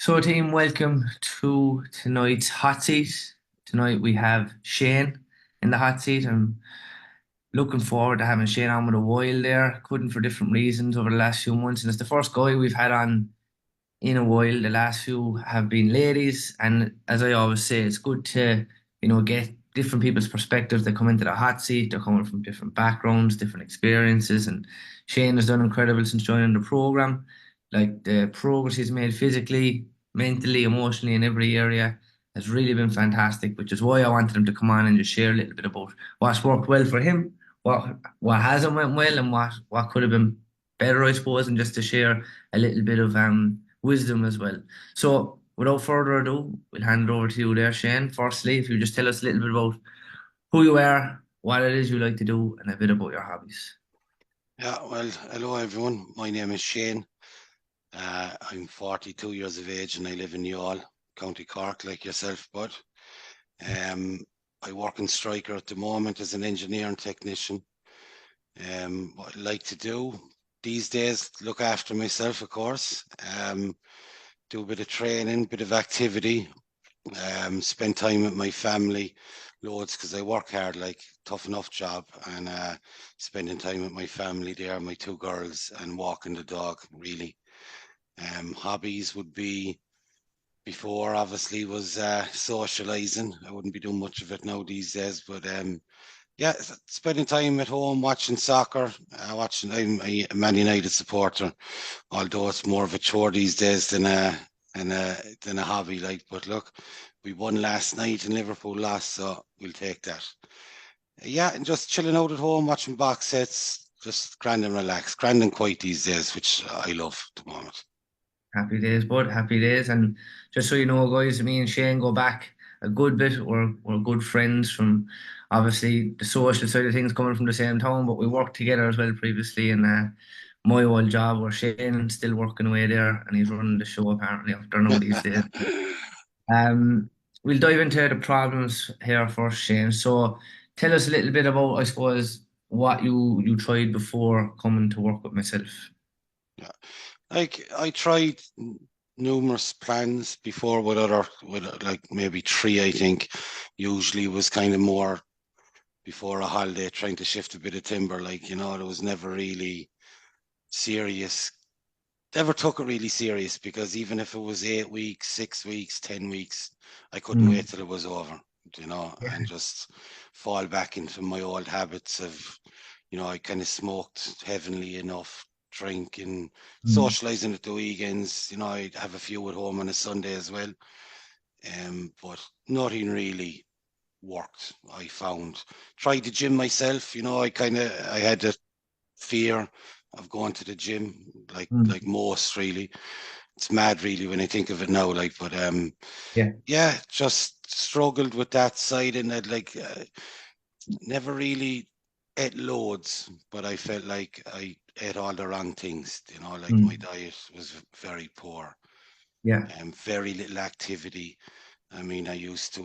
So, team, welcome to tonight's hot seat. Tonight we have Shane in the hot seat. I'm looking forward to having Shane on with a while there. Couldn't for different reasons over the last few months, and it's the first guy we've had on in a while. The last few have been ladies, and as I always say, it's good to get different people's perspectives. They come into the hot seat. They're coming from different backgrounds, different experiences, and Shane has done incredible since joining the program. Like the progress he's made physically, mentally, emotionally, in every area has really been fantastic. Which is why I wanted him to come on and just share a little bit about what's worked well for him, what hasn't went well, and what could have been better, I suppose, and just to share a little bit of wisdom as well. So, without further ado, we'll hand it over to you there, Shane. Firstly, if you just tell us a little bit about who you are, what it is you like to do, and a bit about your hobbies. Yeah, well, hello everyone. My name is Shane. I'm 42 years of age and I live in Youghal, County Cork, like yourself, bud. Um, I work in Striker at the moment as an engineer and technician. What I like to do these days, look after myself, of course. Do a bit of training, bit of activity. Spend time with my family loads because I work hard, like tough enough job, and spending time with my family there, my two girls, and walking the dog really. Hobbies would be before obviously was socializing. I wouldn't be doing much of it now these days, but yeah, spending time at home watching soccer, watching. I'm a Man United supporter, although it's more of a chore these days than a hobby. Like, but look, we won last night and Liverpool lost, so we'll take that. Yeah, and just chilling out at home, watching box sets, just grand and relaxed, grand and quiet these days, which I love at the moment. Happy days, bud. Happy days. And just so you know, guys, me and Shane go back a good bit. We're good friends from obviously the social side of things, coming from the same town, but we worked together as well previously in my old job where Shane's still working away there and he's running the show apparently after now these days. Um, we'll dive into the problems here first, Shane. So tell us a little bit about, I suppose, what you tried before coming to work with myself. Yeah. Like I tried numerous plans before with like maybe three, I think. Usually was kind of more before a holiday, trying to shift a bit of timber. Like, there was never really serious. Never took it really serious because even if it was 8 weeks, 6 weeks, 10 weeks, I couldn't Mm. wait till it was over, Yeah. and just fall back into my old habits of, I kind of smoked heavily enough, drinking, Mm. socializing at the weekends. I'd have a few at home on a Sunday as well. But nothing really worked, I found. Tried the gym myself, I had the fear of going to the gym, like Mm. most really. It's mad really when I think of it now, like, but Yeah. yeah, just struggled with that side, and I'd never really ate loads, but I felt like I ate all the wrong things. Like my Mm. diet was very poor Yeah. and very little activity. I mean, I used to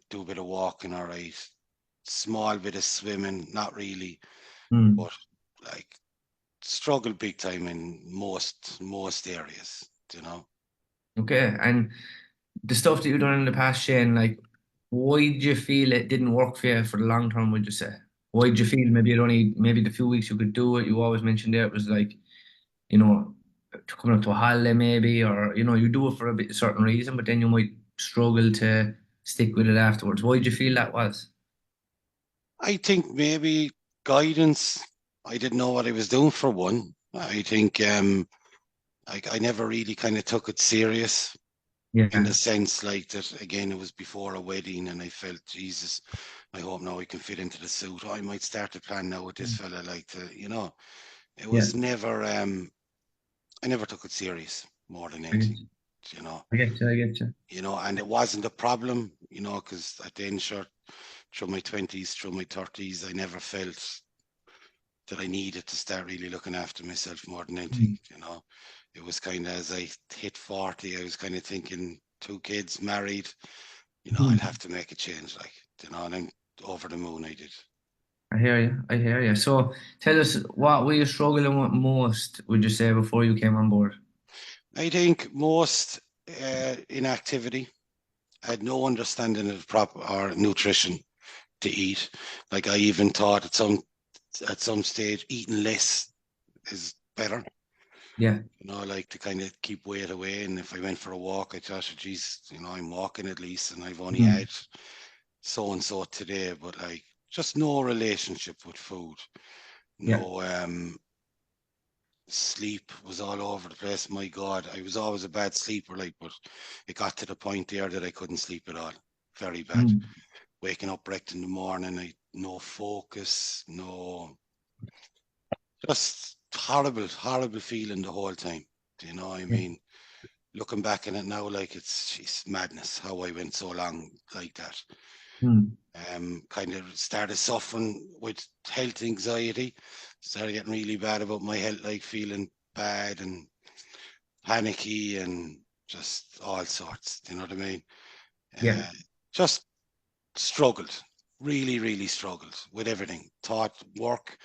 do a bit of walking, all right, small bit of swimming, not really, Mm. but like struggled big time in most areas. You know, Okay. And the stuff that you've done in the past, Shane, like, why did you feel it didn't work for you for the long term, would you say? Why did you feel maybe it only, maybe the few weeks you could do it, you always mentioned there, it was like, you know, coming up to a holiday maybe, or, you do it for a bit, certain reason, but then you might struggle to stick with it afterwards. Why did you feel that was? I think maybe guidance. I didn't know what I was doing for one. I think I never really kind of took it serious in the Yeah. sense like that. Again, it was before a wedding, and I felt, Jesus, I hope now I can fit into the suit. I might start to plan now with this fella. It Yeah. was never. I never took it serious more than I get anything. you. You know, I get you. I get you. and it wasn't a problem. Because at the end, sure, through my 20s, through my 30s, I never felt that I needed to start really looking after myself more than anything. Mm. It was kind of as I hit 40, I was kind of thinking two kids, married, I'd Mm. have to make a change, like, and I'm over the moon. I did. I hear you. I hear you. So tell us, what were you struggling with most, would you say, before you came on board? I think most. inactivity. I had no understanding of proper or nutrition to eat. Like I even thought at some stage eating less is better. Yeah. Like to kind of keep weight away. And if I went for a walk, I thought, geez, I'm walking at least, and I've only Mm. had so and so today. But like, just no relationship with food. Yeah. No, sleep was all over the place. My God, I was always a bad sleeper, like, but it got to the point there that I couldn't sleep at all. Very bad. Mm. Waking up wrecked in the morning, no focus, no, just horrible, horrible feeling the whole time. I Yeah. mean, looking back on it now, like it's madness how I went so long like that. Mm. Kind of started suffering with health anxiety, started getting really bad about my health, like feeling bad and panicky and just all sorts. You know what I mean? Yeah. Uh, just struggled, really, really struggled with everything. Thought work.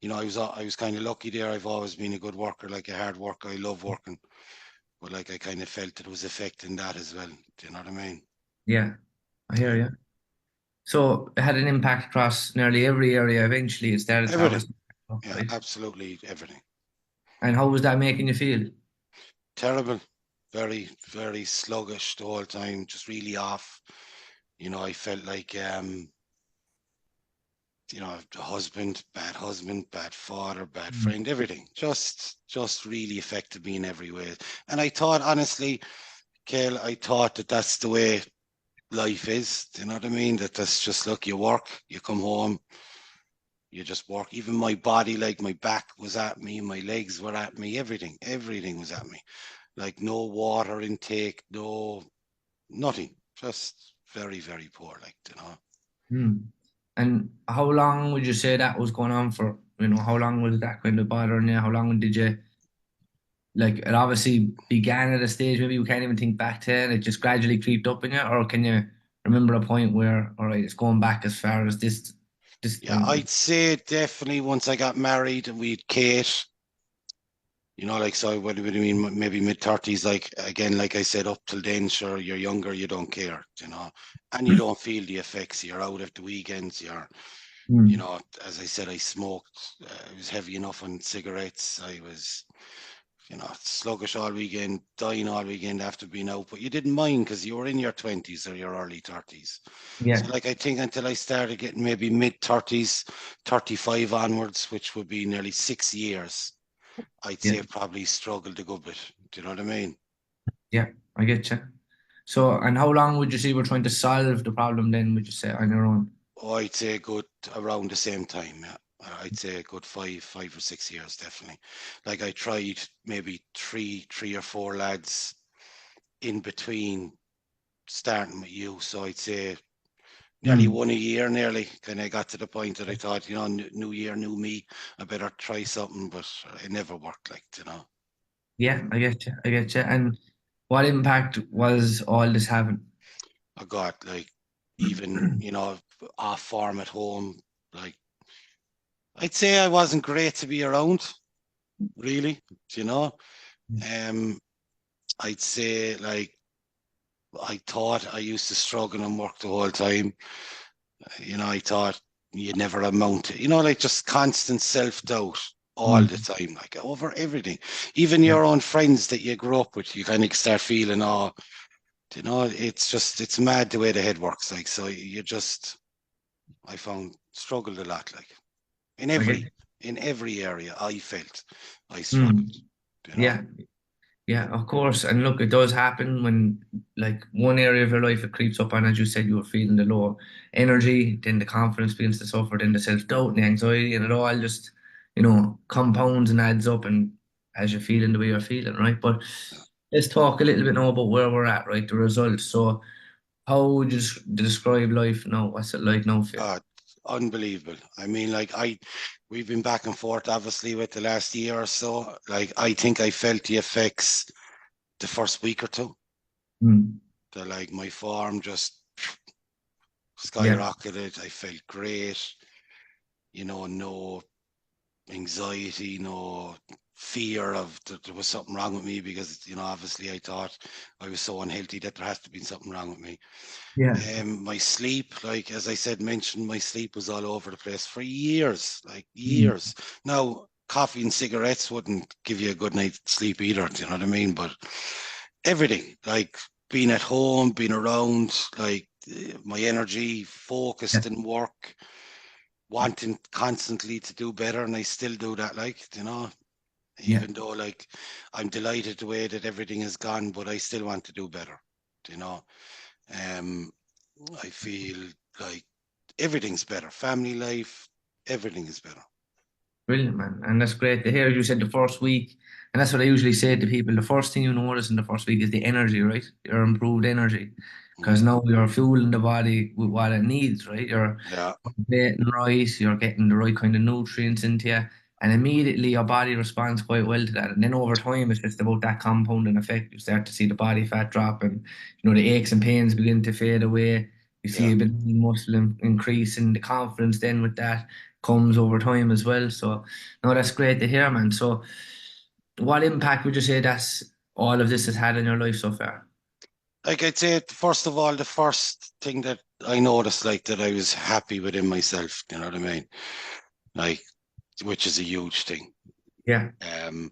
I was kind of lucky there. I've always been a good worker, like a hard worker. I love working, but like I kind of felt it was affecting that as well. Do you know what I mean? Yeah. I hear Yeah. you. So it had an impact across nearly every area. Eventually, it started to Everything. obviously, Yeah, right? absolutely everything. And how was that making you feel? Terrible. Very, very sluggish the whole time, just really off. I felt like husband, bad father, bad Mm. friend, everything. Just really affected me in every way. And I thought, honestly, Kale, I thought that that's the way life is. Do you know what I mean? That's just look, you work, you come home, you just work. Even my body, like my back was at me, my legs were at me, everything was at me. Like no water intake, no nothing. Just very, very poor, like, Mm. And how long would you say that was going on for? How long was that kind of bothering you? How long did you like? It obviously began at a stage maybe you can't even think back to, and it just gradually creeped up in you, or can you remember a point where, all right, it's going back as far as this Yeah, time? I'd say definitely once I got married and we had Kate, like, so what do you mean? Maybe mid-30s, like, again, like I said, up till then, sure, you're younger, you don't care, and you don't feel the effects. You're out at the weekends, Mm. as I said, I smoked, I was heavy enough on cigarettes. I was, sluggish all weekend, dying all weekend after being out, but you didn't mind because you were in your 20s or your early 30s. So, Yeah, like, I think until I started getting maybe mid 30s, 35 onwards, which would be nearly 6 years, I'd yeah, say probably struggled a good bit. Do you know what I mean? yeah. I get you. So, and how long would you say we're trying to solve the problem then, would you say, on your own? Oh, I'd say good around the same time. Yeah. I'd say a good 5 or 6 years, definitely. Like I tried maybe three or four lads in between starting with you. So I'd say nearly Mm. one a year, nearly. Kind of got to the point that I thought, new year, new me. I better try something, but it never worked. Like. Yeah, I get you. I get you. And what impact was all this having? I got like even off form at home. Like I'd say I wasn't great to be around, really. You know, um, I'd say like I thought I used to struggle and work the whole time. I thought you'd never amount to, like just constant self doubt all the Mm. time, like over everything. Even Yeah, your own friends that you grew up with, you kind of start feeling, oh, it's mad the way the head works. Like, so I found struggled a lot, like in I get every you. in every area. I felt I struggled. Mm. You know, Yeah, yeah, of course. And look, it does happen when, like, one area of your life it creeps up on, as you said, you were feeling the low energy, then the confidence begins to suffer, then the self-doubt and the anxiety, and it all just, compounds and adds up, and as you're feeling the way you're feeling, right? But let's talk a little bit now about where we're at, right? The results. So, how would you describe life now? What's it like now for you? uh, unbelievable. I mean, like we've been back and forth, obviously, with the last year or so. Like, I think I felt the effects the first week or two. Mm. That like my form just Yeah, skyrocketed. I felt great. No anxiety, no fear of that there was something wrong with me because, obviously I thought I was so unhealthy that there has to be something wrong with me. Yeah. My sleep, like as I said, mentioned, my sleep was all over the place for years, like Mm. years. Now, coffee and cigarettes wouldn't give you a good night's sleep either. Do you know what I mean? But everything, like being at home, being around, like my energy, Yeah. focused in work, wanting constantly to do better, and I still do that. Like, Yeah. even though like I'm delighted the way that everything has gone, but I still want to do better. You know, um, I feel like everything's better. Family life, everything is better. Brilliant, man. And that's great to hear. You said the first week, and that's what I usually say to people. The first thing you notice in the first week is the energy, right? Your improved energy. Because Mm, now you're fueling the body with what it needs, right? You're yeah, eating right, you're getting the right kind of nutrients into you. And immediately your body responds quite well to that. And then over time, it's just about that compounding effect. You start to see the body fat drop and, the aches and pains begin to fade away. You see yeah. a bit of muscle increase and the confidence then with that comes over time as well. So, no, that's great to hear, man. So, what impact would you say that's all of this has had in your life so far? Like I'd say, first of all, the first thing that I noticed, like that I was happy within myself. You know what I mean? Like, which is a huge thing. Yeah. Um,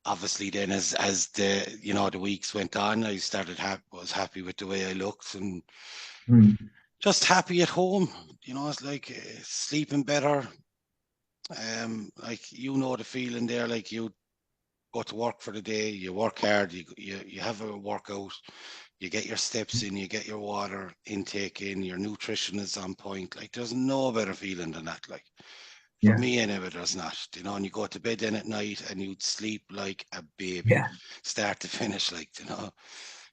Obviously, then as the weeks went on, I started was happy with the way I looked and Mm. just happy at home. It's like sleeping better. Like the feeling there. Like you go to work for the day, you work hard, you have a workout, you get your steps in, you get your water intake in, your nutrition is on point. Like there's no better feeling than that. Like for Yeah. me, anyway, there's not. And you go to bed then at night and you'd sleep like a baby, Yeah. start to finish, like.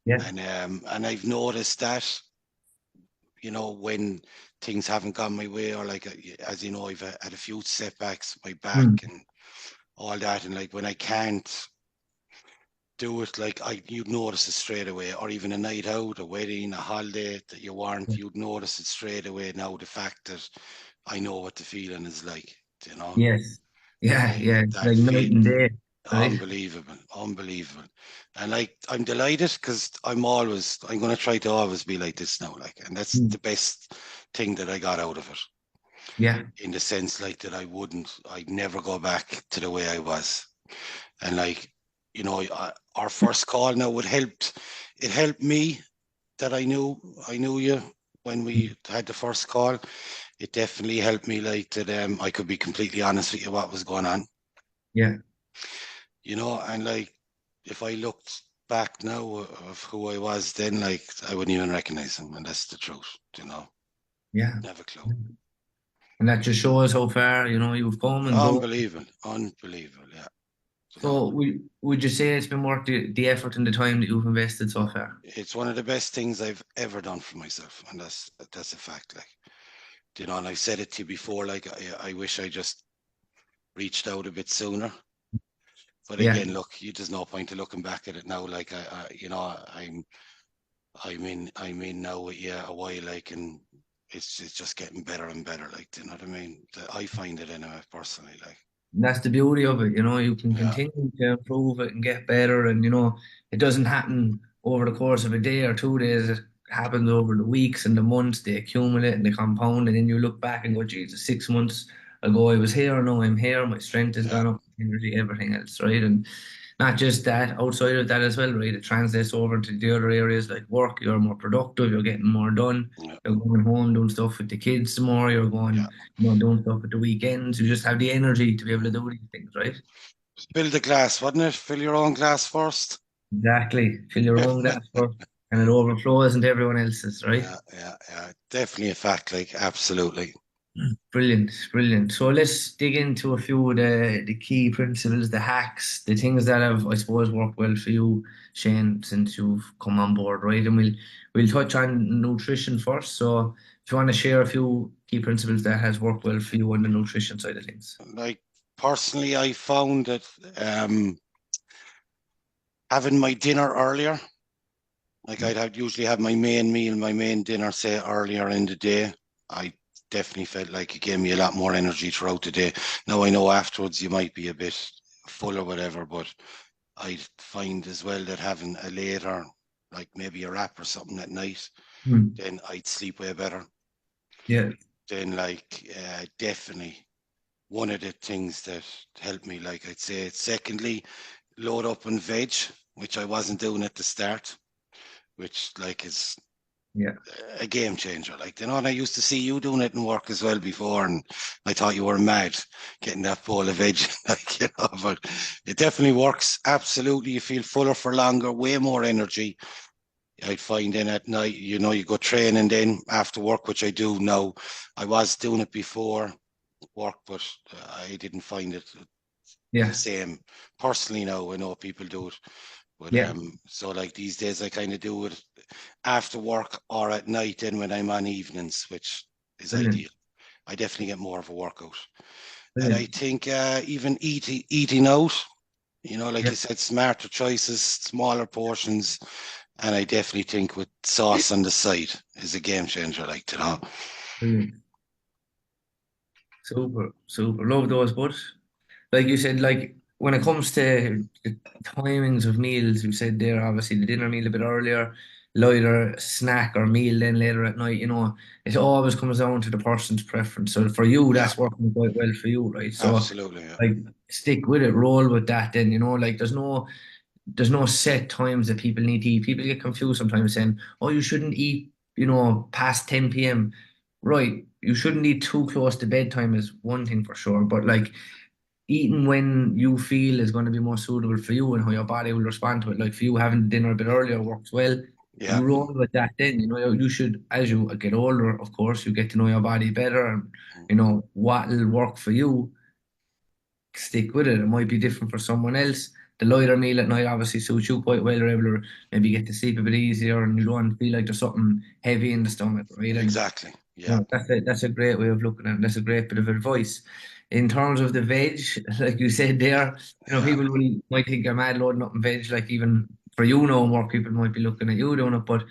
Yeah. And I've noticed that, when things haven't gone my way, or like as you know, I've had a few setbacks, my back Mm. and all that, and like when I can't do it, like you'd notice it straight away, or even a night out, a wedding, a holiday that you weren't, you'd notice it straight away. Now the fact that I know what the feeling is like, you know, Yes. Yeah. I Yeah. It's that like night feel and day, right? unbelievable, unbelievable, and like I'm delighted because I'm going to try to always be like this now, like, and that's Mm. the best thing that I got out of it, Yeah. in the sense like that I'd never go back to the way I was. And like, our first call now would helped. It helped me that I knew you when we had the first call. It definitely helped me, like that. I could be completely honest with you what was going on. Yeah. And like if I looked back now of who I was then, like I wouldn't even recognize him, and that's the truth. Yeah. Never clue. And that just shows how far, you've come and grown. Unbelievable, unbelievable. Yeah. So would you say it's been worth the effort and the time that you've invested so far? It's one of the best things I've ever done for myself, and that's a fact. Like, and I've said it to you before. Like, I wish I just reached out a bit sooner. But Yeah. again, look, there's no point of looking back at it now. Like, I'm in now with you a while. Like, and it's just getting better and better. Like, do you know what I mean? I find it anyway, personally. Like, That's the beauty of it, you can yeah, continue to improve it and get better. And, it doesn't happen over the course of a day or 2 days. It happens over the weeks and the months. They accumulate and they compound. And then you look back and go, Jesus, 6 months ago I was here. Now I'm here. My strength has yeah, gone up, energy, everything else, right? And not just that, outside of that as well, right? It translates over into the other areas like work. You're more productive. You're getting more done. yeah, You're going home doing stuff with the kids more. You're yeah. going doing stuff at the weekends. You just have the energy to be able to do these things, right? Fill the glass, wouldn't it? Fill your own glass first. Exactly. Fill your own glass first, and it overflows into everyone else's, right? Yeah, yeah, yeah. Definitely a fact. Like, absolutely. Brilliant, brilliant. So let's dig into a few of the key principles, the hacks, the things that have, I suppose, worked well for you, Shane, since you've come on board, right? And we'll touch on nutrition first. So if you want to share a few key principles that has worked well for you on the nutrition side of things. Like, personally, I found that having my dinner earlier, like I'd usually have my main meal, my main dinner, say earlier in the day. I definitely felt like it gave me a lot more energy throughout the day. Now I know afterwards you might be a bit full or whatever. But I find as well that having a later, like maybe a wrap or something at night, Mm. then I'd sleep way better. Yeah, Then like definitely one of the things that helped me, like I'd say, secondly, load up on veg, which I wasn't doing at the start, which like is yeah, a game changer. Like, you know, and I used to see you doing it in work as well before, and I thought you were mad getting that bowl of veg, like, you know, but it definitely works. Absolutely. You feel fuller for longer, way more energy. I'd find in at night, you know, you go training then after work, which I do now. I was doing it before work, but I didn't find it the yeah, same personally. Now I know people do it, but yeah. so like these days I kind of do it after work or at night then when I'm on evenings, which is ideal. Brilliant, I definitely get more of a workout. And I brilliant. think even eating out, you know, like Yeah, you said, smarter choices, smaller portions. And I definitely think with sauce on the side is a game changer, like, you know. brilliant. Super, super. Love those, but like you said, like when it comes to the timings of meals, you said there obviously the dinner meal a bit earlier, lighter snack or meal then later at night, it always comes down to the person's preference. So for you, Yeah, that's working quite well for you, right? So absolutely. Yeah. like stick with it, roll with that then, like there's no set times that people need to eat. People get confused sometimes saying, oh, you shouldn't eat, past 10 p.m. Right. You shouldn't eat too close to bedtime is one thing for sure. But like eating when you feel is going to be more suitable for you and how your body will respond to it. Like for you, having dinner a bit earlier works well. Yeah, You roll with that then, you should, as you get older, of course, you get to know your body better and, what'll work for you, stick with it. It might be different for someone else. The lighter meal at night obviously suits you quite well. You're able to maybe get to sleep a bit easier and you don't feel like there's something heavy in the stomach, right? And exactly. Yeah, that's a great way of looking at it. That's a great bit of advice. In terms of the veg, like you said there, yeah, people might think you're mad loading up on veg, like even for more people might be looking at you doing it, but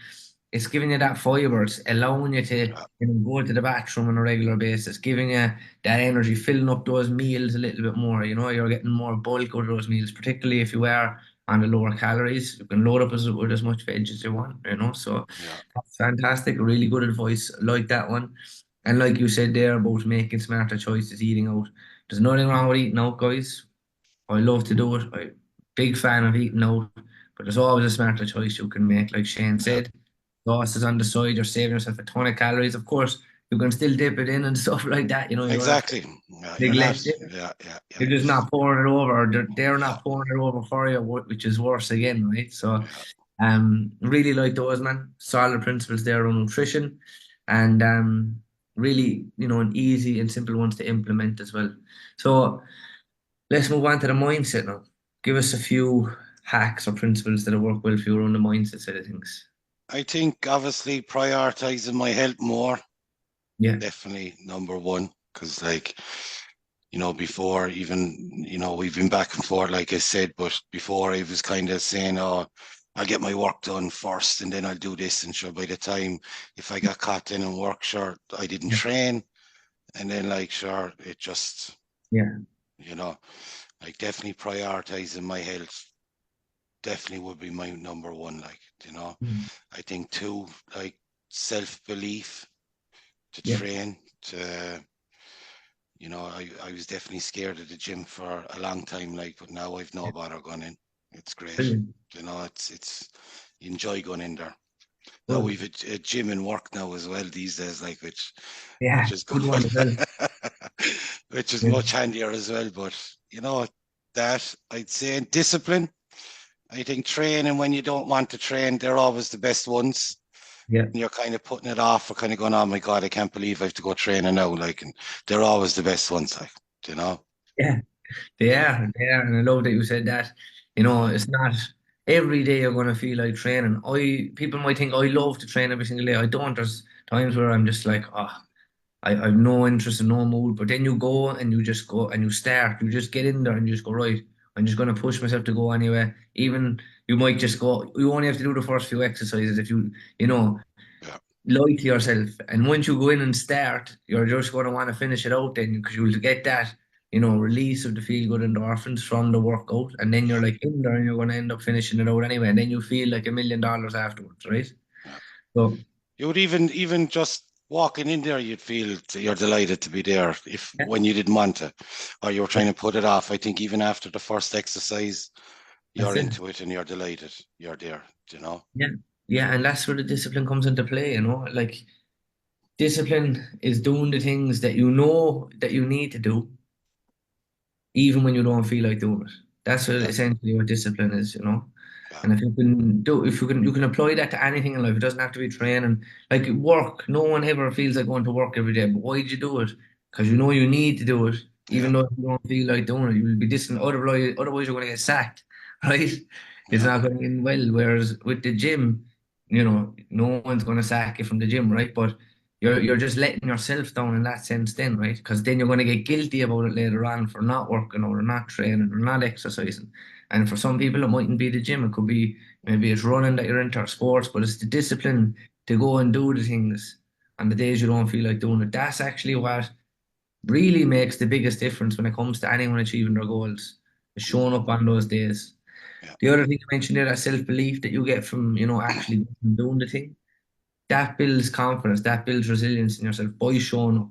it's giving you that fiber, it's allowing you to yeah, go to the bathroom on a regular basis, giving you that energy, filling up those meals a little bit more. You're getting more bulk out of those meals, particularly if you are on the lower calories. You can load up with as much veg as you want, so yeah. that's fantastic. Really good advice. I like that one. And like you said there about making smarter choices, eating out. There's nothing wrong with eating out, guys. I love to do it. I'm big fan of eating out, but there's always a smarter choice you can make. Like Shane Yeah. said, sauce is on the side. You're saving yourself a ton of calories. Of course, you can still dip it in and stuff like that. You don't have to Exactly. Yeah, you're not. neglect it. Yeah, yeah, yeah, You're just not pouring it over. Or they're yeah, not pouring it over for you, which is worse again, right? So, yeah. really like those, man. Solid principles there on nutrition, and really, an easy and simple ones to implement as well. So let's move on to the mindset now. Give us a few hacks or principles that have worked well for you on the mindset side of things. I think obviously prioritizing my health more, Yeah, definitely number one. Because like, you know, before even, you know, we've been back and forth, like I said, but before I was kind of saying, oh, I'll get my work done first and then I'll do this. And sure, by the time if I got caught in work, sure, I didn't yeah, train. And then like, sure, it just, yeah, you know, like definitely prioritizing my health definitely would be my number one. Like, you know, mm, I think two, like self belief to yeah, train to, you know, I was definitely scared of the gym for a long time, like, but now I've no yeah. bother going in. It's great. Brilliant. You know, it's you enjoy going in there. Now Good. we've a gym in work now as well these days, like which Yeah, is good, good one as well. which is Yeah, much handier as well. But you know that I'd say discipline. I think training when you don't want to train, they're always the best ones. yeah, And you're kind of putting it off or kind of going, oh my God, I can't believe I have to go training now. Like, and they're always the best ones, like, you know? yeah. They Yeah, are, they are, and I love that you said that. It's not every day you're going to feel like training. People might think I love to train every single day. I don't. There's times where I'm just like, I've no interest and no mood. But then you go and you just go and you start. You just get in there and you just go, right. I'm just going to push myself to go anyway. Even you might just go. You only have to do the first few exercises if you know, yeah, lie to yourself. And once you go in and start, you're just going to want to finish it out then because you'll get that. release of the feel good endorphins from the workout, and then you're Yeah, like in there and you're going to end up finishing it out anyway, and then you feel like $1 million afterwards, right? yeah. So You would even just walking in there, you'd feel you're delighted to be there if yeah, when you didn't want to, or you were yeah, trying to put it off. I think even after the first exercise, that's you're it. into it and you're delighted. You're there, you know. Yeah, yeah, and that's where the discipline comes into play. Like discipline is doing the things that you know that you need to do even when you don't feel like doing it. That's what Yeah, essentially what discipline is. yeah, And if you can apply that to anything in life. It doesn't have to be training. Like work, no one ever feels like going to work every day. But why did you do it? Because you know you need to do it, yeah, even though you don't feel like doing it. You will be distant. Otherwise you're going to get sacked, right? It's yeah, not going to end well. Whereas with the gym, no one's going to sack you from the gym, right? But you're just letting yourself down in that sense then, right? Because then you're going to get guilty about it later on for not working or not training or not exercising. And for some people, it mightn't be the gym. It could be maybe it's running that you're into or sports, but it's the discipline to go and do the things on the days you don't feel like doing it. That's actually what really makes the biggest difference when it comes to anyone achieving their goals. Is mm, showing up on those days. yeah, The other thing you mentioned there, that self-belief that you get from, actually doing the thing, that builds confidence, that builds resilience in yourself by showing up.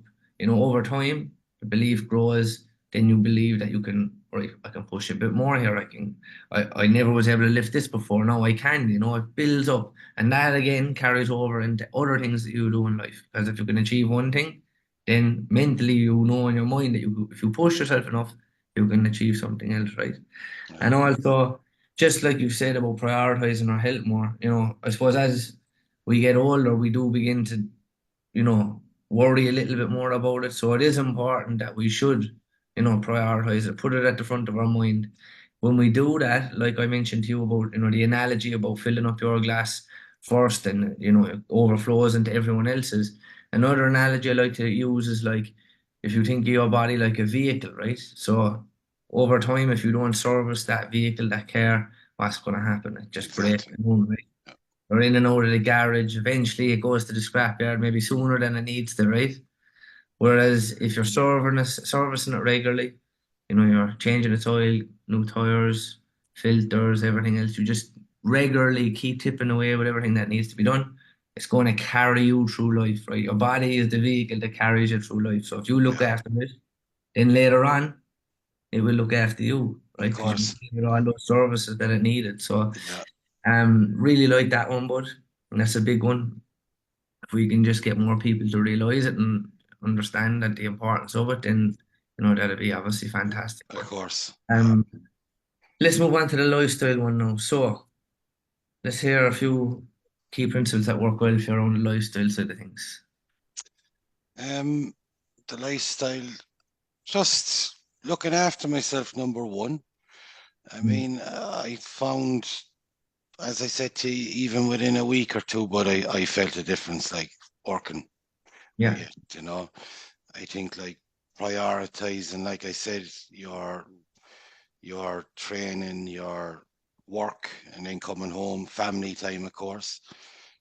Over time, the belief grows, then you believe that you can, right, I can push a bit more here. I never was able to lift this before. Now I can, it builds up. And that again carries over into other things that you do in life. Because if you can achieve one thing, then mentally you know in your mind that if you push yourself enough, you can achieve something else, right? yeah, And also, just like you said about prioritizing our health more, I suppose as we get older, we do begin to, worry a little bit more about it. So it is important that we should, prioritize it, put it at the front of our mind. When we do that, like I mentioned to you about, the analogy about filling up your glass first and, it overflows into everyone else's. Another analogy I like to use is like if you think of your body like a vehicle, right? So over time, if you don't service that vehicle, that car, what's going to happen? It just breaks exactly. down, right? Yeah, Or in and out of the garage. Eventually, it goes to the scrapyard, maybe sooner than it needs to, right? Whereas if you're servicing it regularly, you're changing its oil, new tires, filters, everything else. You just regularly keep tipping away with everything that needs to be done. It's going to carry you through life, right? Your body is the vehicle that carries you through life. So if you look yeah, after it, then later on, it will look after you, of right? Because you course. give it all those services that it needed. So, Yeah, really like that one, bud. And that's a big one. If we can just get more people to realize it and understand that the importance of it, then that'd be obviously fantastic. of But course. Yeah. um, let's move on to the lifestyle one now. So let's hear a few key principles that work well for your own lifestyle side of things. Um, the lifestyle, just looking after myself, number one. I Mm. mean, I found, as I said to you, even within a week or two, but I felt a difference, like working with Yeah, you, you know. I think like prioritizing, like I said, your training, your work, and then coming home, family time, of course.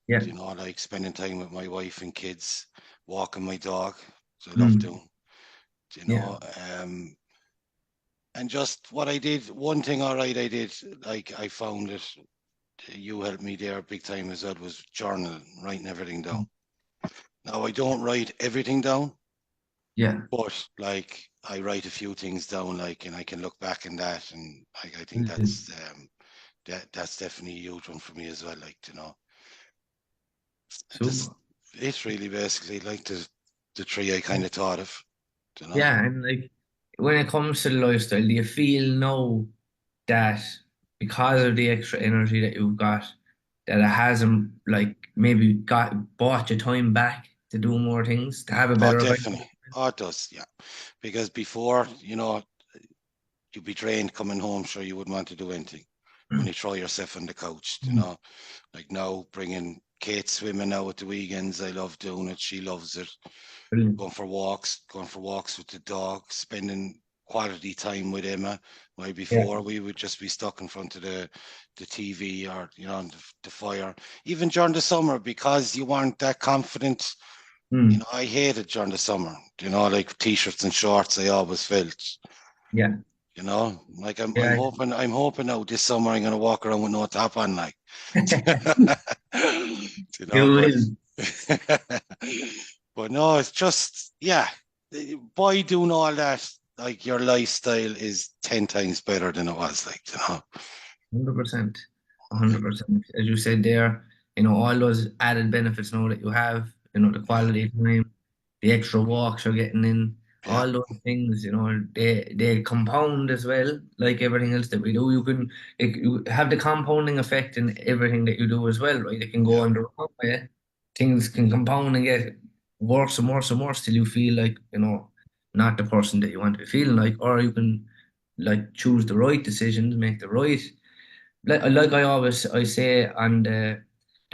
yeah, Like spending time with my wife and kids, walking my dog, which I love mm. doing. You Yeah, know, um, and just what I did, one thing, all right, I did, like I found it, you helped me there big time as well, was journaling, writing everything down. Now, I don't write everything down, yeah, but like I write a few things down, like, and I can look back in that, and I think mm. that's definitely a huge one for me as well. Like, just Super. it's really basically like the three I kind of thought of, you know. Yeah, and like when it comes to the lifestyle, do you feel now that because of the extra energy that you've got, that it hasn't like maybe got bought your time back to do more things, to have a Oh, better life? definitely. Oh, it does, yeah. Because before, you'd be drained coming home, sure you wouldn't want to do anything. When you throw yourself on the couch, Mm. like now bringing Kate swimming now at the weekends. I love doing it. She loves it. Brilliant. Going for walks with the dog, spending quality time with Emma. While Yeah. before we would just be stuck in front of the TV or the fire. Even during the summer, because you weren't that confident Mm. I hate it during the summer. Like t-shirts and shorts, I always felt. Yeah. Like I'm Yeah. hoping I'm hoping now this summer I'm gonna walk around with no top on, like. You But will. but no, it's just yeah. By doing all that, like your lifestyle is 10 times better than it was, like. 100%. 100%. As you said there, all those added benefits now that you have, the Yeah, quality of time, the extra walks you're getting in, yeah, all those things, they compound as well, like everything else that we do. You have the compounding effect in everything that you do as well, right? It can go yeah, on the wrong way. Things can compound and get worse and worse and worse till you feel like, not the person that you want to be feeling like, or you can like choose the right decisions, make the right like I say on the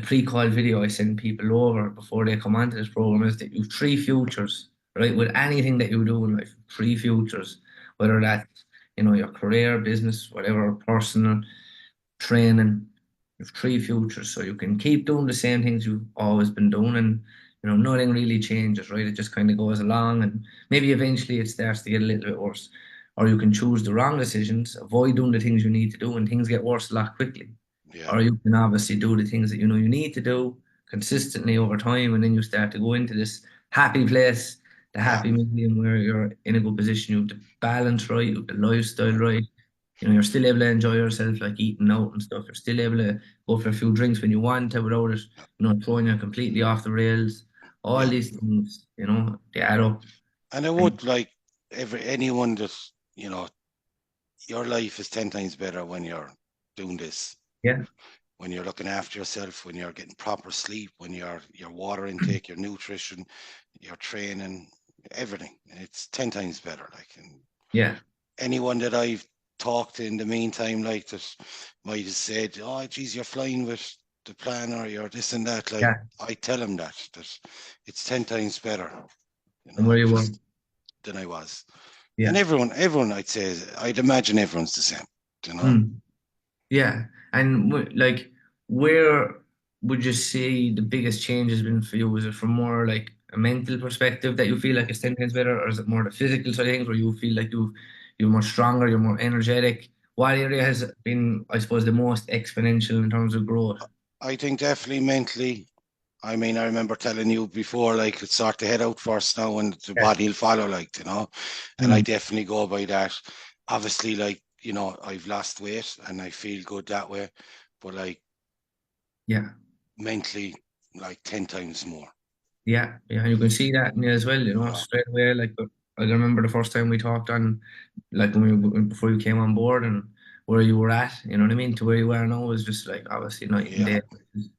pre-call video I send people over before they come onto this program is that you've three futures, right? With anything that you do in life, three futures, whether that's your career, business, whatever, personal, training. You've three futures, so you can keep doing the same things you've always been doing, and nothing really changes, right? It just kind of goes along, and maybe eventually it starts to get a little bit worse. Or you can choose the wrong decisions, avoid doing the things you need to do, and things get worse a lot quickly. yeah, Or you can obviously do the things that you know you need to do consistently over time, and then you start to go into this happy place, the yeah, happy medium where you're in a good position. You have the balance right, you have the lifestyle right. You're still able to enjoy yourself, like eating out and stuff. You're still able to go for a few drinks when you want to without it, throwing you completely off the rails. All yeah. these things, they add up. And I And would like anyone that you know your life is 10 times better when you're doing this. yeah, When you're looking after yourself, when you're getting proper sleep, when your water intake, your nutrition, your training, everything. It's 10 times better. Like, and yeah, anyone that I've talked to in the meantime, like that might have said, "Oh, geez, you're flying with the plan, or you're this and that." Like, yeah, I tell them that it's 10 times better, and where you were. just than I was. And Yeah. everyone, I'd imagine everyone's the same. Mm. Yeah, and like, where would you say the biggest change has been for you? Is it from more like a mental perspective that you feel like it's 10 times better, or is it more the physical side of things where you feel like you're more stronger, you're more energetic? What area has been, I suppose, the most exponential in terms of growth? I think definitely mentally. I mean, I remember telling you before, like, let's sort the head out first now and the Yeah. body will follow, like. And I Mm. definitely go by that. Obviously, like, I've lost weight and I feel good that way, but like Yeah. mentally, like 10 times more. Yeah, yeah, you can see that in you as well, Yeah, straight away. Like, I remember the first time we talked on, like, before you came on board and where you were at, you know what I mean, to where you are now is just like obviously night and yeah, day.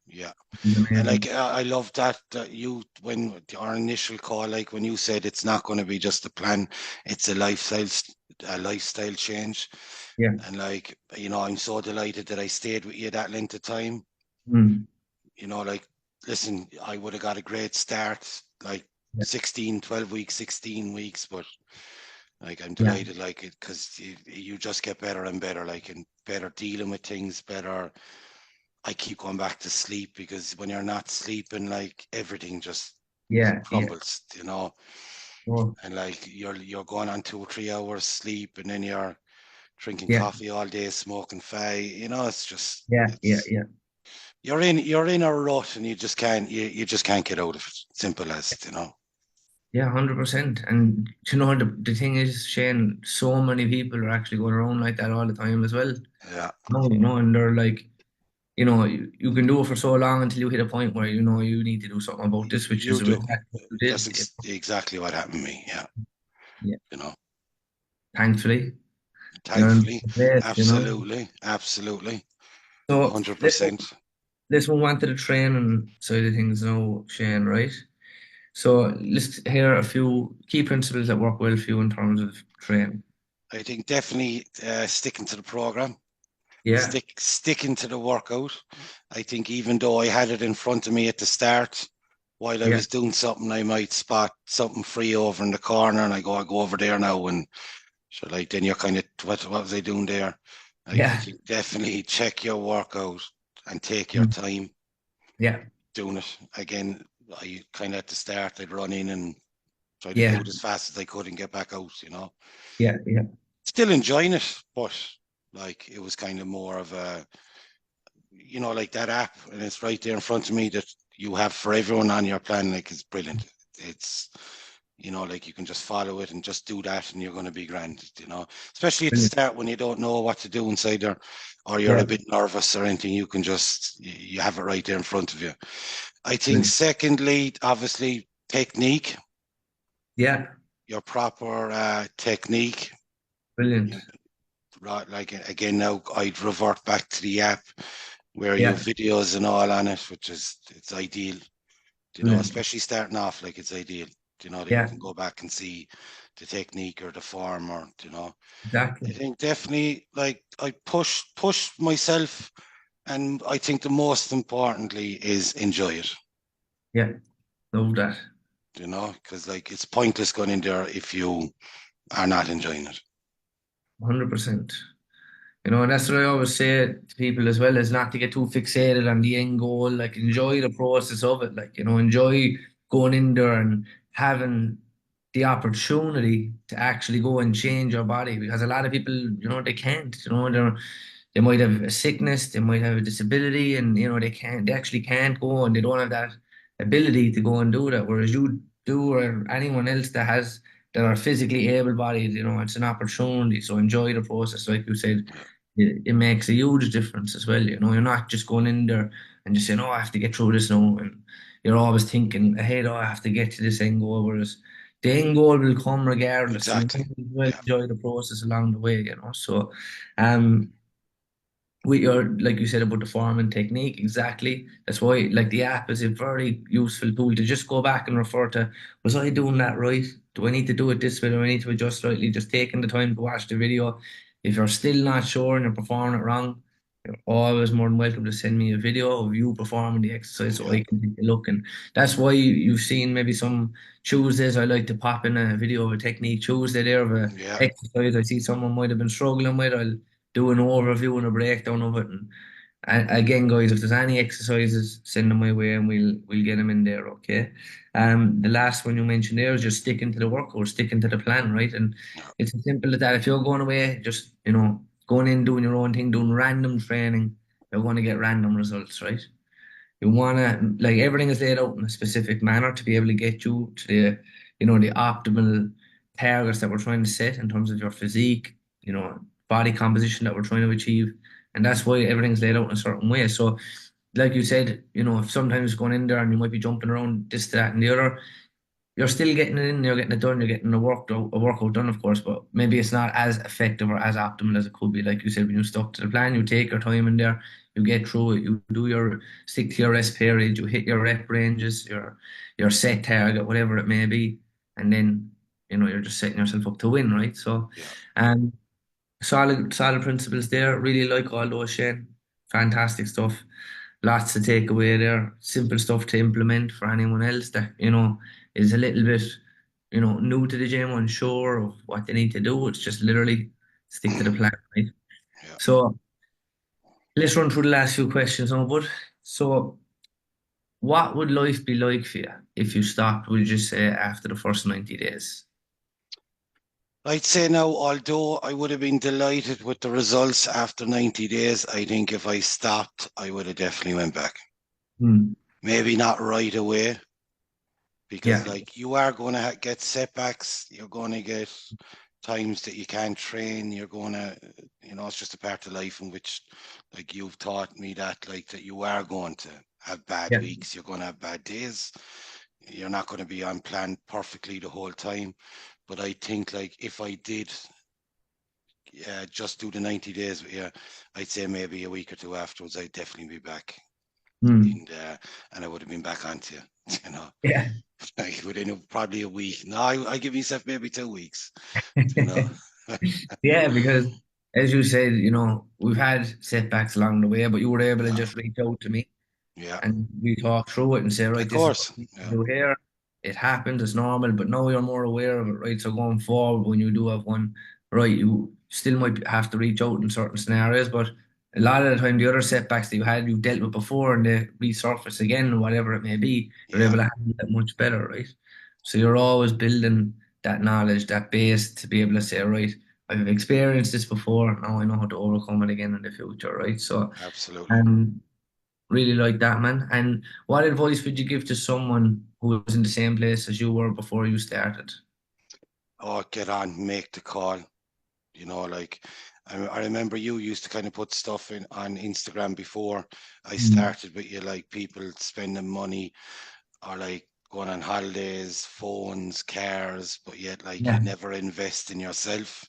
yeah. It's And like amazing. I love that you when our initial call, like when you said it's not going to be just a plan, it's a lifestyle change. Yeah. And like, I'm so delighted that I stayed with you that length of time. Mm. Like, listen, I would have got a great start, like Yeah. 16, 12 weeks, 16 weeks, but like, I'm Yeah. delighted, like, it because you just get better and better, like, and better dealing with things, better. I keep going back to sleep because when you're not sleeping, like, everything just Yeah. Yeah. crumbles. Oh, And like, you're going on 2 or 3 hours sleep, and then you're drinking yeah. coffee all day, smoking fag. It's just Yeah. Yeah. it's Yeah. you're in a rut, and you just can't get out of it. Simple as. Yeah, 100%. And the thing is, Shane, so many people are actually going around like that all the time as well. Yeah, No, and they're like, you can do it for so long until you hit a point where you need to do something about this, which you is do. exactly what you That's did. exactly what happened to me. Yeah, Yeah, you know. thankfully, you're in Thankfully, a place. absolutely, So 100%. let's move on to the training side of things now, Shane, right? So let's hear a few key principles that work well for you in terms of training. I think definitely sticking to the program, Yeah, sticking to the workout. I think even though I had it in front of me at the start, while I yeah, was doing something, I might spot something free over in the corner, and I go over there now, and so like then you're kind of what was I doing there? Like, I yeah, think definitely check your workout and take your mm, time yeah, doing it again. I kind of at the start, I'd run in and try to do Yeah, it as fast as I could and get back out, you know. yeah, yeah. Still enjoying it, but like it was kind of more of a, like that app, and it's right there in front of me that you have for everyone on your plan. Like it's brilliant. It's, like you can just follow it and just do that, and you're going to be grand. Especially at the Brilliant. start when you don't know what to do inside there, or you're Yeah, a bit nervous or anything. You can just you have it right there in front of you. I think brilliant. secondly, obviously technique, Yeah, your proper technique. brilliant. Right, like again now I'd revert back to the app where you have Yeah, videos and all on it, which is it's ideal, brilliant. especially starting off, like it's ideal, that you Yeah, can go back and see the technique or the form or I exactly. think definitely like I push myself, and I think the most importantly is enjoy it, Yeah, love that. because like it's pointless going in there if you are not enjoying it. 100%. And that's what I always say to people as well, is not to get too fixated on the end goal. Like, enjoy the process of it. Like, enjoy going in there and having the opportunity to actually go and change your body. Because a lot of people, they can't. They might have a sickness, they might have a disability, and they actually can't go, and they don't have that ability to go and do that. Whereas you do, or anyone else that are physically able-bodied, it's an opportunity. So enjoy the process, like you said. Yeah, It makes a huge difference as well. You're not just going in there and just saying, "Oh, I have to get through this now," and you're always thinking ahead. "Oh, I have to get to this end goal." Whereas the end goal will come regardless. So you exactly. might as well Yeah, enjoy the process along the way. So, um, with your, like you said about the form and technique, exactly, that's why, like, the app is a very useful tool to just go back and refer to, was I doing that right? Do I need to do it this way? Do I need to adjust slightly? Just taking the time to watch the video. If you're still not sure and you're performing it wrong, you're always more than welcome to send me a video of you performing the exercise so yeah, I can take a look. And that's why you've seen maybe some Tuesdays I like to pop in a video of a technique Tuesday there of a yeah, exercise I see someone might have been struggling with. I'll do an overview and a breakdown of it. And again, guys, if there's any exercises, send them my way and we'll get them in there. Okay. The last one you mentioned there is just sticking to the work or sticking to the plan, right? And yeah, it's as simple as that. If you're going away, just going in doing your own thing, doing random training, you're going to get random results, right? You wanna, like, everything is laid out in a specific manner to be able to get you to the optimal targets that we're trying to set in terms of your physique, body composition that we're trying to achieve. And that's why everything's laid out in a certain way. So, like you said, if sometimes going in there and you might be jumping around this, that, and the other, you're still getting it in, you're getting it done, you're getting a workout done, of course, but maybe it's not as effective or as optimal as it could be. Like you said, when you stuck to the plan, you take your time in there, you get through it, you do your stick to your rest period, you hit your rep ranges, your set target, whatever it may be, and then you're just setting yourself up to win, right? So, yeah. um, solid principles there. Really like all those, Shane. Fantastic stuff. Lots to take away there. Simple stuff to implement for anyone else that, is a little bit, new to the gym, unsure of what they need to do. It's just literally stick to the plan, right? Yeah. So let's run through the last few questions now, bud. So what would life be like for you if you stopped, would you say, after the first 90 days? I'd say now, although I would have been delighted with the results after 90 days, I think if I stopped, I would have definitely went back. Hmm. Maybe not right away, because Yeah. like you are going to get setbacks. You're going to get times that you can't train. You're going to, it's just a part of life in which, like you've taught me that you are going to have bad Yeah. weeks. You're going to have bad days. You're not going to be on plan perfectly the whole time. But I think like if I did just do the 90 days with you, I'd say maybe a week or two afterwards, I'd definitely be back. Hmm. And I would have been back onto you, you know, Yeah. like within probably a week. No, I give myself maybe 2 weeks, you know. Yeah, because as you said, we've had setbacks along the way, but you were able to Yeah, just reach out to me yeah, and we talk through it and say, of right, this is what course. we need to Yeah, do here. It happened, it's normal, but now you're more aware of it, right? So going forward, when you do have one, right, you still might have to reach out in certain scenarios, but a lot of the time the other setbacks that you had, you've dealt with before and they resurface again, whatever it may be, you're Yeah, able to handle it much better, right? So you're always building that knowledge, that base to be able to say, right, I've experienced this before, now I know how to overcome it again in the future, right? So absolutely. um really like that, man. And what advice would you give to someone who was in the same place as you were before you started? Oh, get on, make the call. Like I remember you used to kind of put stuff in on Instagram before I Mm. started with you, like people spending money or like going on holidays, phones, cars, but yet like you Yeah, never invest in yourself,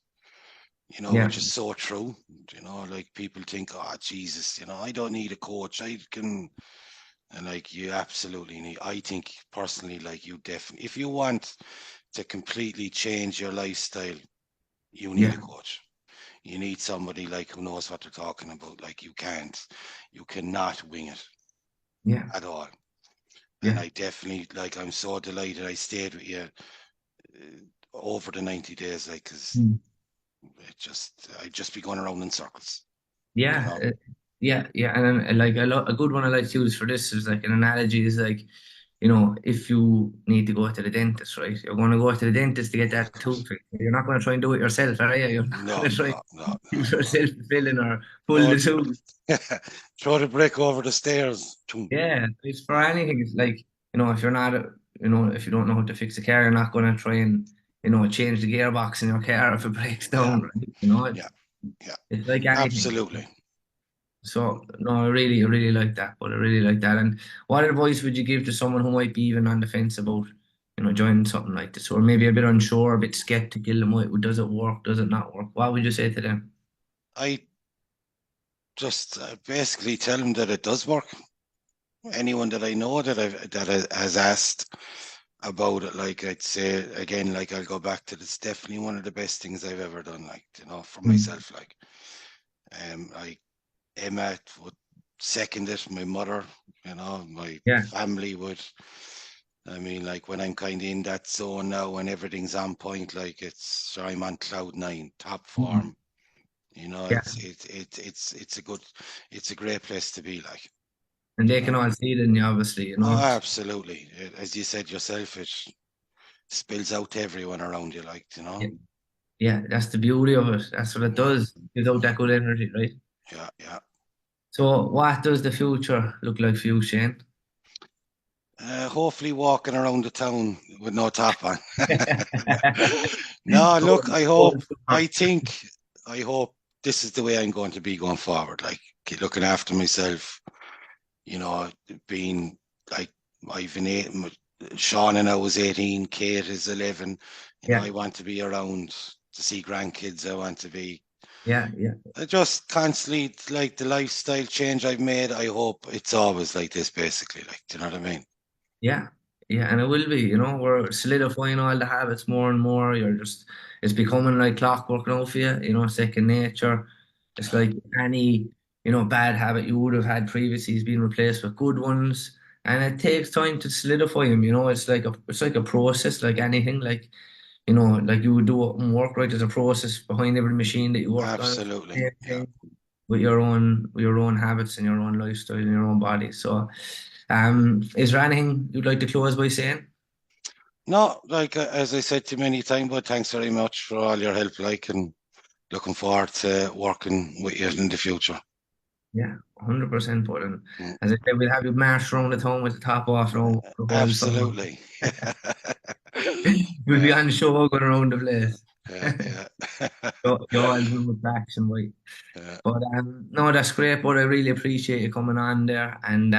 yeah, which is so true. Like people think, oh Jesus, I don't need a coach. I can, and like you absolutely need. I think personally, like you definitely, if you want to completely change your lifestyle, you need yeah, a coach. You need somebody like who knows what they're talking about. Like you cannot wing it yeah, at all. And yeah. I definitely like. I'm so delighted I stayed with you over the 90 days. Like, cause Mm. I'd just be going around in circles. You Yeah, know? yeah, yeah, and then, like a good one I like to use for this is like an analogy is like, if you need to go to the dentist, right? You're going to go to the dentist to get Oh, that God. tooth fixed. You're not going to try and do it yourself, are you? You're not going No, to try and no, no, use no, no. yourself filling or pull No, the tooth. throw the brick over the stairs. Yeah, it's for Yeah, anything. It's like, if you're not, if you don't know how to fix a car, you're not going to try and, change the gearbox in your car if it breaks yeah, down, right? yeah, yeah. It's like anything. Absolutely. So no, I really like that. But I really like that. And what advice would you give to someone who might be even on the fence about, joining something like this, or maybe a bit unsure, a bit skeptical? Does it work? Does it not work? What would you say to them? I just basically tell them that it does work. Anyone that I know has asked about it, like I'd say again, like I'll go back to this. Definitely one of the best things I've ever done. Like for Mm. myself, like I Emma would second it. My mother, my Yeah. family would. I mean, like when I'm kind of in that zone now, when everything's on point, like I'm on cloud nine, top Mm. form. Yeah. It's a great place to be. Like, And you they can know. all see it in you, obviously, Oh, absolutely. As you said yourself, it spills out to everyone around you. Like, Yeah. Yeah, that's the beauty of it. That's what it yeah, does. Gives out yeah, that good energy, right? yeah, yeah. So, what does the future look like for you, Shane? Hopefully, walking around the town with no top on. No, look, Golden, golden summer. I hope this is the way I'm going to be going forward. Like, looking after myself, you know, being like, I've been eight, Sean and I was 18, Kate is 11. Yeah, I want to be around to see grandkids. I want to be yeah, yeah. I just constantly like the lifestyle change I've made. I hope it's always like this, basically. Like, do you know what I mean? Yeah, yeah, and it will be, we're solidifying all the habits more and more. It's becoming like clockwork now for you, second nature. It's Yeah, like any, bad habit you would have had previously is being replaced with good ones. And it takes time to solidify them, it's like a process, like anything, like you would do it in work, right? There's a process behind every machine that you work on. absolutely. Same Yeah. thing with your own habits and your own lifestyle and your own body. So, is there anything you'd like to close by saying? No, like as I said to you many times, but thanks very much for all your help. Like, and looking forward to working with you in the future. Yeah, 100%. But Mm, as I said, we'll have you march around the town with the top off now the whole summer. absolutely. You'll be Yeah, on the show going around the place. yeah, yeah. You're all done with backs and white. Yeah, But no, that's great. But I really appreciate you coming on there and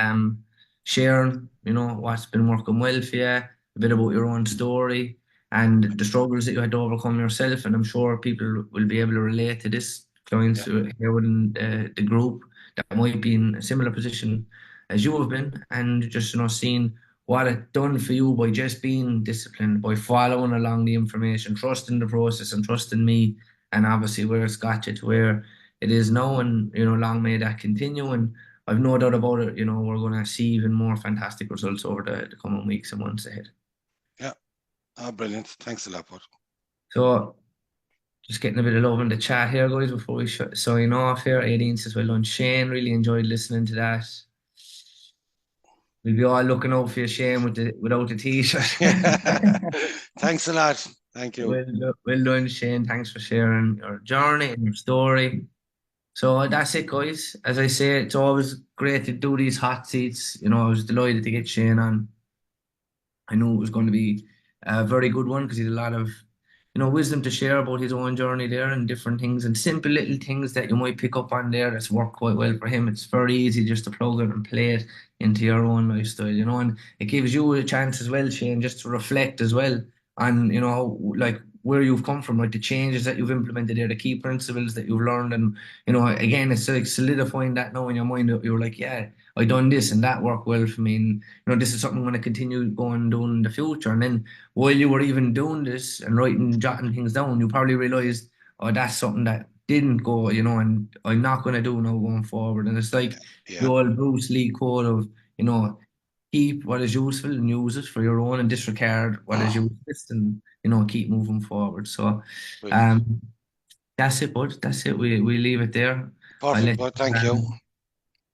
sharing, what's been working well for you, a bit about your own story and the struggles that you had to overcome yourself. And I'm sure people will be able to relate to this. Clients yeah, who are here within the group that might be in a similar position as you have been, and just seeing what it done for you by just being disciplined, by following along the information, trusting the process, and trusting me, and obviously where it's got you to where it is now, and long may that continue. And I've no doubt about it. We're going to see even more fantastic results over the coming weeks and months ahead. yeah. Oh, brilliant. Thanks a lot, bud. So just getting a bit of love in the chat here, guys, before we sign off here. 18 says, well done, Shane. Really enjoyed listening to that. We'll be all looking out for you, Shane, without the t-shirt. Thanks a lot. Thank you. Well done, Shane. Thanks for sharing your journey and your story. So that's it, guys. As I say, it's always great to do these hot seats. I was delighted to get Shane on. I knew it was going to be a very good one because he had a lot of, wisdom to share about his own journey there and different things and simple little things that you might pick up on there that's worked quite well for him. It's very easy just to plug it and play it into your own lifestyle, and it gives you a chance as well, Shane, just to reflect as well on, like where you've come from, like the changes that you've implemented there, the key principles that you've learned. And, again, it's like solidifying that now in your mind that you're like, yeah, I done this and that worked well for me. And this is something I'm going to continue going doing in the future. And then while you were even doing this and writing, jotting things down, you probably realized, oh, that's something that didn't go, and I'm not going to do now going forward. And it's like the Yeah, old Bruce Lee quote of, you know, keep what is useful and use it for your own and disregard what is useless and, keep moving forward. So, brilliant. um, that's it, bud. That's it. We leave it there. I'll Perfect, let but you thank you.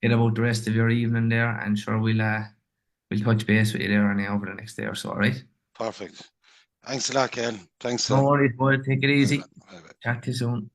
get about the rest of your evening there, and sure we'll touch base with you there and over the next day or so, all right? Perfect. Thanks a lot, Ken. Thanks, No sir. worries, bud. Take it Bye bye. easy. Bye bye. Chat to you soon.